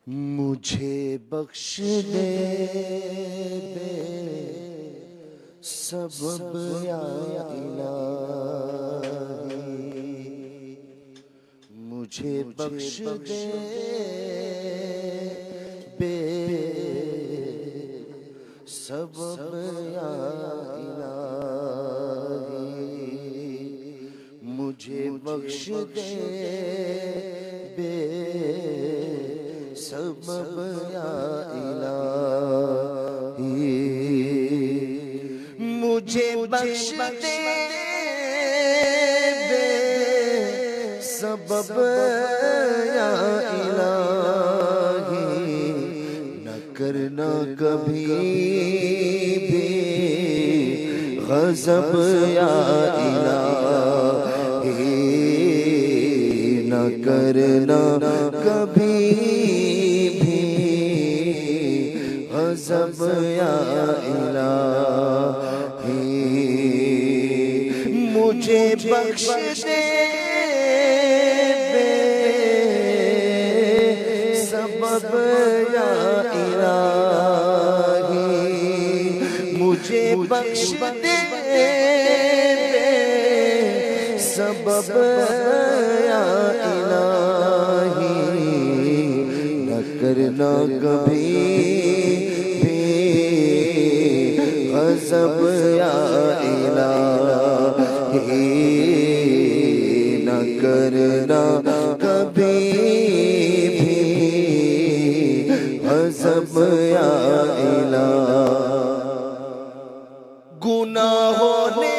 मुझे बख्श दे सबब या इलाही, मुझे बख्श दे बे सबब या इलाही, मुझे बख्श दे बे सबब या इलाही, मुझे बख्श दे बे सबब या इलाही, न करना कभी भी गज़ब या इलाही, न करना कभी गज़ब या इलाही, मुझे बख्श दे बे सबब या इलाही, मुझे बख्श दे बे सबब या इलाही, न करना कभी गज़ब या इलाही, न करना कभी भी गज़ब या इलाही। गुनाहों ने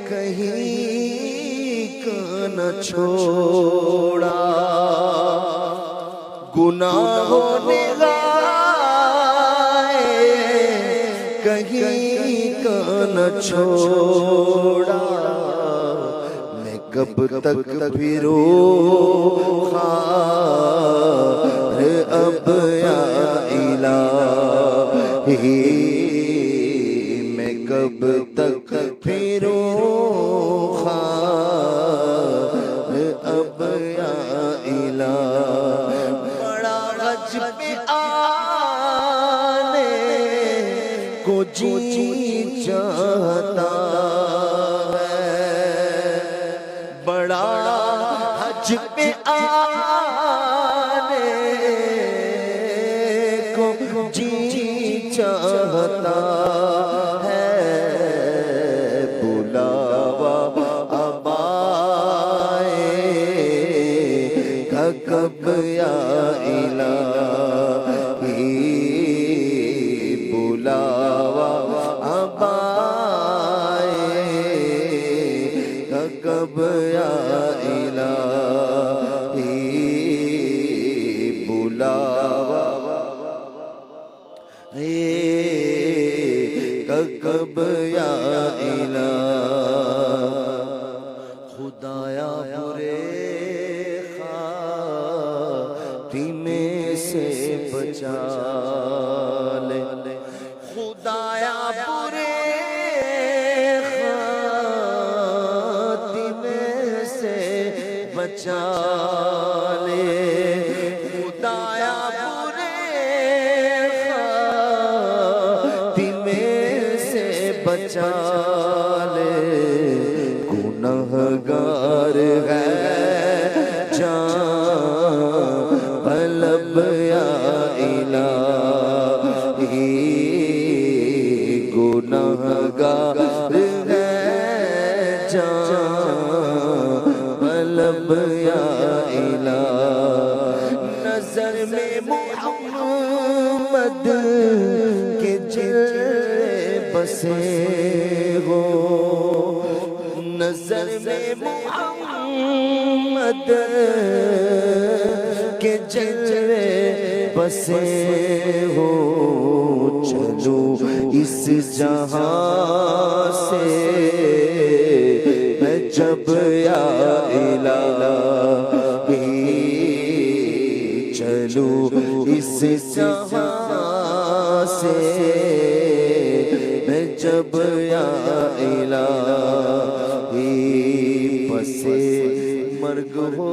कहीं का न छोड़ा, गुनाहों ने कहीं का न छोड़ा, मैं कब तक फिरूं अब या इलाही, मैं कब तक फिरूं अब या इलाही। बड़ा गज पे आने को जी चाहता है, बड़ा हज पे आने को जी चाहता है, बुलावा अब आएगा कब या इलाही, बुलावा अब आएगा कब या इलाही, बुलावा कब या इलाही। खुदाया बुरे खातिमे से बचा ले, खुदाया बुरे खातिमे से बचा ले, खुदाया बुरे खातिमे से बचा ले, गुनहगार है तलब या इलाही, गुनहगार है तलब या इलाही। नजर में मोहम्मद के जलवे बसे हो, नजर में मोहम्मद के जलवे बसे हो, चलो इस जहां से मैं जब या इलाही, चलो इस जहां से मैं जब या इलाही, बसे मर्ग हो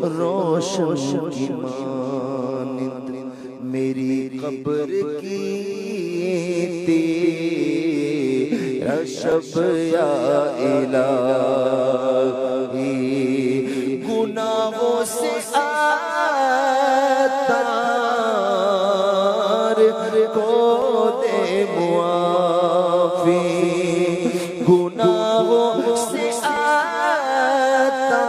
रोशन की मानिंद मेरी कब्र की तेरा शब या इलाही गुनाहों से आतार को दे मुआफी गुनाहों से आतार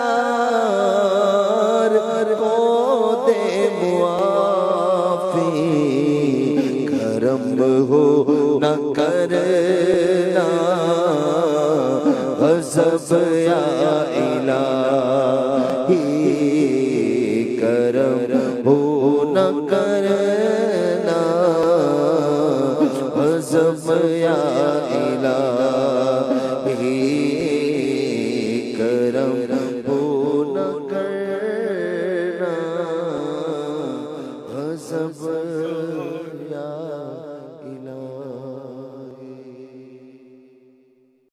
को दे मुआफी करम हो न करना गज़ब या इलाही करम हो न करना गज़ब या इलाही करम हो न करना गज़ब या